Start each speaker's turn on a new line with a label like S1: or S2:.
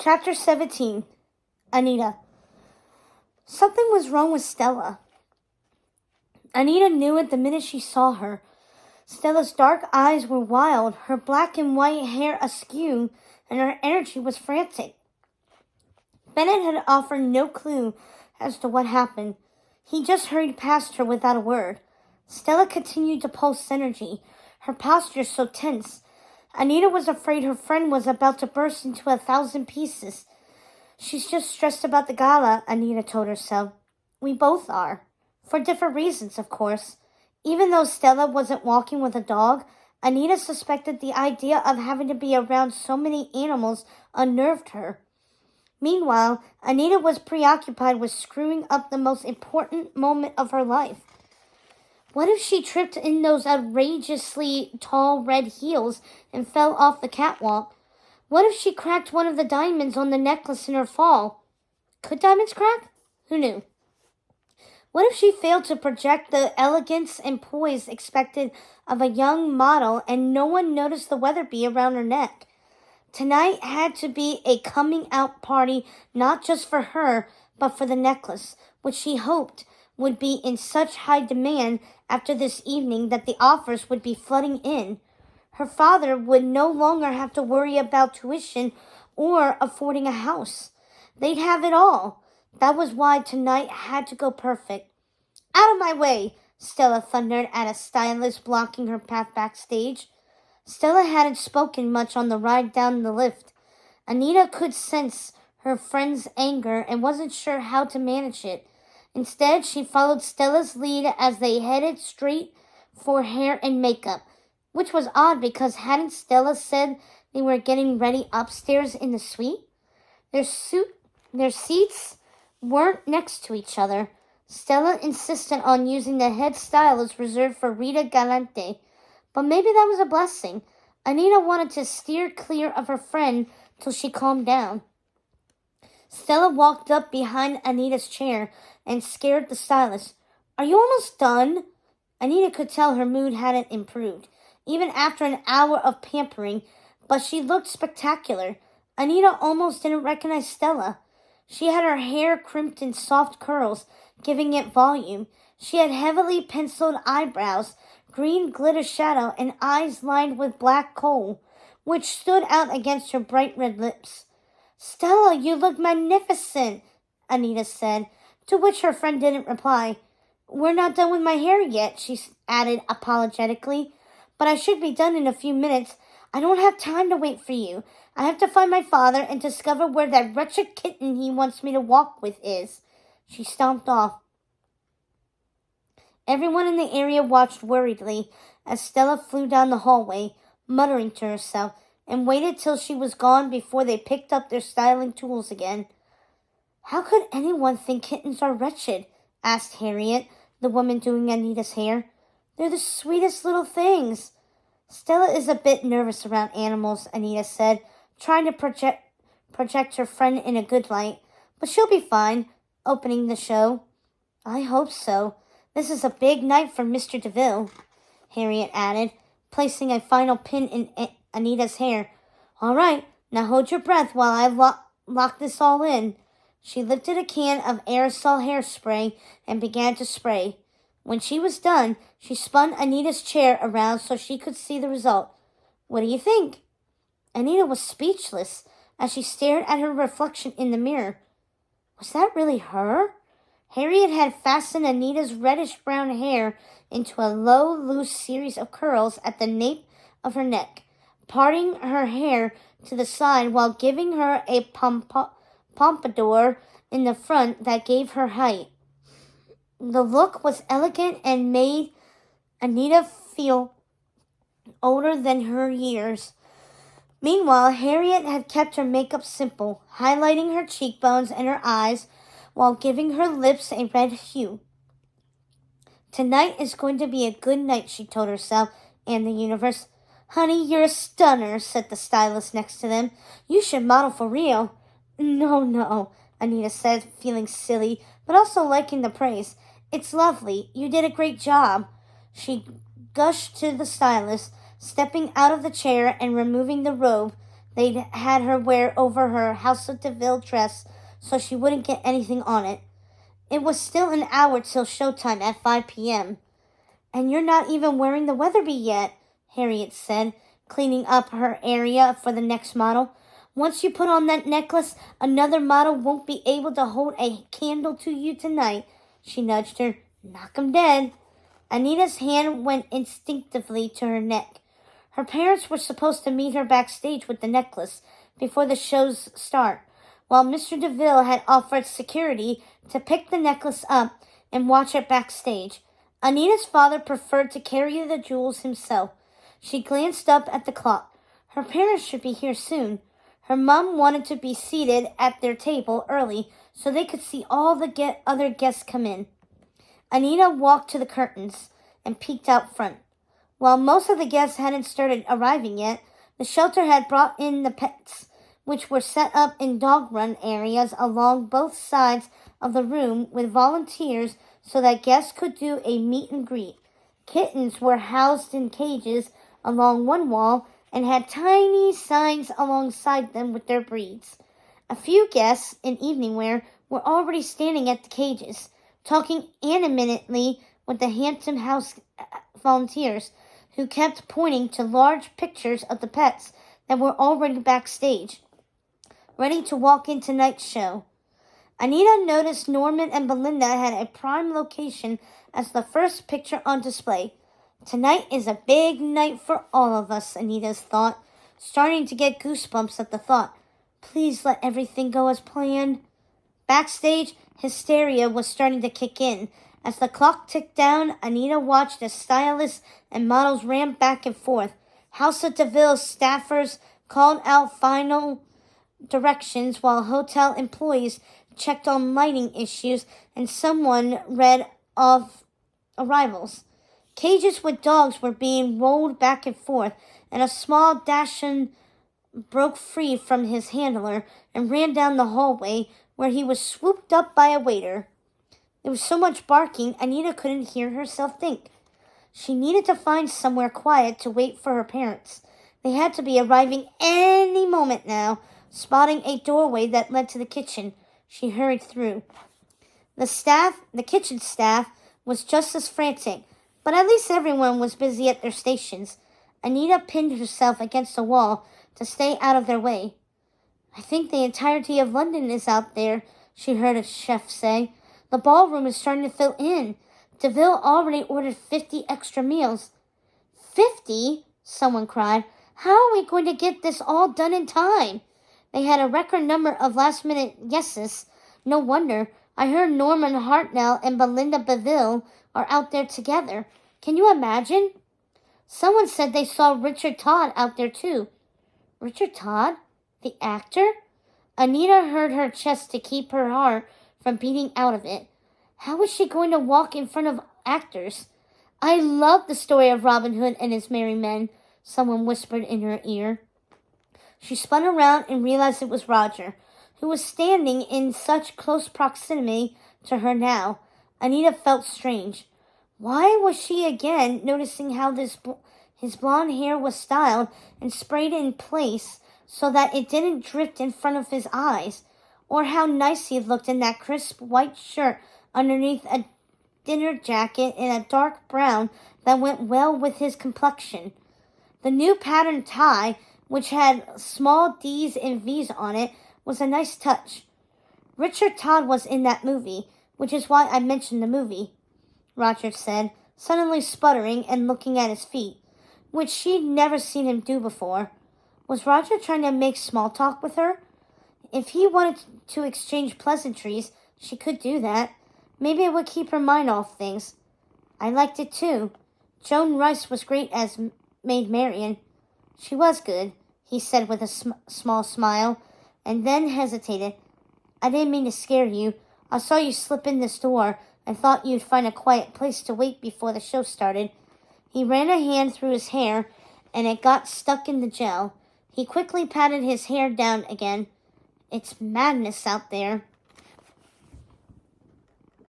S1: Chapter 17. Anita. Something was wrong with Stella. Anita knew it the minute she saw her. Stella's dark eyes were wild, her black and white hair askew, and her energy was frantic. Bennett had offered no clue as to what happened. He just hurried past her without a word. Stella continued to pulse energy, her posture so tense. Anita was afraid her friend was about to burst into 1,000 pieces. She's just stressed about the gala, Anita told herself. We both are. For different reasons, of course. Even though Stella wasn't walking with a dog, Anita suspected the idea of having to be around so many animals unnerved her. Meanwhile, Anita was preoccupied with screwing up the most important moment of her life. What if she tripped in those outrageously tall red heels and fell off the catwalk? What if she cracked one of the diamonds on the necklace in her fall? Could diamonds crack? Who knew? What if she failed to project the elegance and poise expected of a young model and no one noticed the Weatherby around her neck? Tonight had to be a coming-out party not just for her, but for the necklace, which she hoped would be in such high demand after this evening that the offers would be flooding in. Her father would no longer have to worry about tuition or affording a house. They'd have it all. That was why tonight had to go perfect. Out of my way, Stella thundered at a stylist blocking her path backstage. Stella hadn't spoken much on the ride down the lift. Anita could sense her friend's anger and wasn't sure how to manage it. Instead, she followed Stella's lead as they headed straight for hair and makeup, which was odd because hadn't Stella said they were getting ready upstairs in the suite? Their seats weren't next to each other. Stella insisted on using the head stylist reserved for Rita Galante, but maybe that was a blessing. Anita wanted to steer clear of her friend till she calmed down. Stella walked up behind Anita's chair and scared the stylist. Are you almost done? Anita could tell her mood hadn't improved, even after an hour of pampering, but she looked spectacular. Anita almost didn't recognize Stella. She had her hair crimped in soft curls, giving it volume. She had heavily penciled eyebrows, green glitter shadow, and eyes lined with black coal, which stood out against her bright red lips. Stella, you look magnificent, Anita said, to which her friend didn't reply. We're not done with my hair yet, she added apologetically, but I should be done in a few minutes. I don't have time to wait for you. I have to find my father and discover where that wretched kitten he wants me to walk with is. She stomped off. Everyone in the area watched worriedly as Stella flew down the hallway, muttering to herself, and waited till she was gone before they picked up their styling tools again. How could anyone think kittens are wretched? Asked Harriet, the woman doing Anita's hair. They're the sweetest little things. Stella is a bit nervous around animals, Anita said, trying to project her friend in a good light. But she'll be fine, opening the show. I hope so. This is a big night for Mr. DeVille, Harriet added, placing a final pin in Anita's hair. All right, now hold your breath while I lock this all in. She lifted a can of aerosol hairspray and began to spray. When she was done, she spun Anita's chair around so she could see the result. What do you think? Anita was speechless as she stared at her reflection in the mirror. Was that really her? Harriet had fastened Anita's reddish-brown hair into a low, loose series of curls at the nape of her neck, parting her hair to the side while giving her a pompadour in the front that gave her height. The look was elegant and made Anita feel older than her years. Meanwhile, Harriet had kept her makeup simple, highlighting her cheekbones and her eyes while giving her lips a red hue. Tonight is going to be a good night, she told herself and the universe. Honey, you're a stunner, said the stylist next to them. You should model for real. No, Anita said, feeling silly, but also liking the praise. It's lovely. You did a great job. She gushed to the stylist, stepping out of the chair and removing the robe they'd had her wear over her House of Deville dress so she wouldn't get anything on it. It was still an hour till showtime at 5 p.m. "And you're not even wearing the Weatherby yet," Harriet said, cleaning up her area for the next model. "Once you put on that necklace, another model won't be able to hold a candle to you tonight." She nudged her. "Knock 'em dead." Anita's hand went instinctively to her neck. Her parents were supposed to meet her backstage with the necklace before the show's start, while Mr. DeVille had offered security to pick the necklace up and watch it backstage. Anita's father preferred to carry the jewels himself. She glanced up at the clock. Her parents should be here soon. Her mom wanted to be seated at their table early so they could see all the other guests come in. Anita walked to the curtains and peeked out front. While most of the guests hadn't started arriving yet, the shelter had brought in the pets, which were set up in dog run areas along both sides of the room with volunteers so that guests could do a meet and greet. Kittens were housed in cages along one wall and had tiny signs alongside them with their breeds. A few guests in evening wear were already standing at the cages, talking animatedly with the Hampton House volunteers, who kept pointing to large pictures of the pets that were already backstage, ready to walk in tonight's show. Anita noticed Norman and Belinda had a prime location as the first picture on display. "Tonight is a big night for all of us," Anita thought, starting to get goosebumps at the thought. Please let everything go as planned. Backstage, hysteria was starting to kick in. As the clock ticked down, Anita watched as stylists and models ran back and forth. House of Deville staffers called out final directions while hotel employees checked on lighting issues and someone read off arrivals. Cages with dogs were being rolled back and forth, and a small Dachshund broke free from his handler and ran down the hallway where he was swooped up by a waiter. There was so much barking, Anita couldn't hear herself think. She needed to find somewhere quiet to wait for her parents. They had to be arriving any moment now. Spotting a doorway that led to the kitchen, she hurried through. The kitchen staff, was just as frantic, but at least everyone was busy at their stations. Anita pinned herself against the wall to stay out of their way. "I think the entirety of London is out there," she heard a chef say. "The ballroom is starting to fill in. DeVille already ordered 50 extra meals." 50? Someone cried. "How are we going to get this all done in time?" They had a record number of last-minute yeses. No wonder. I heard Norman Hartnell and Belinda Beville are out there together. Can you imagine? Someone said they saw Richard Todd out there too. Richard Todd? The actor? Anita heard her chest to keep her heart from beating out of it. How was she going to walk in front of actors? "I love the story of Robin Hood and his merry men," someone whispered in her ear. She spun around and realized it was Roger, who was standing in such close proximity to her now. Anita felt strange. Why was she again noticing how his blonde hair was styled and sprayed in place so that it didn't drift in front of his eyes, or how nice he looked in that crisp white shirt underneath a dinner jacket in a dark brown that went well with his complexion. The new patterned tie, which had small D's and V's on it, was a nice touch. "Richard Todd was in that movie, which is why I mentioned the movie," Roger said, suddenly sputtering and looking at his feet, which she'd never seen him do before. Was Roger trying to make small talk with her? If he wanted to exchange pleasantries, she could do that. Maybe it would keep her mind off things. I liked it too. Joan Rice was great as Maid Marian. She was good, he said with a small smile, and then hesitated. "I didn't mean to scare you. I saw you slip in this door and thought you'd find a quiet place to wait before the show started." He ran a hand through his hair, and it got stuck in the gel. He quickly patted his hair down again. "It's madness out there."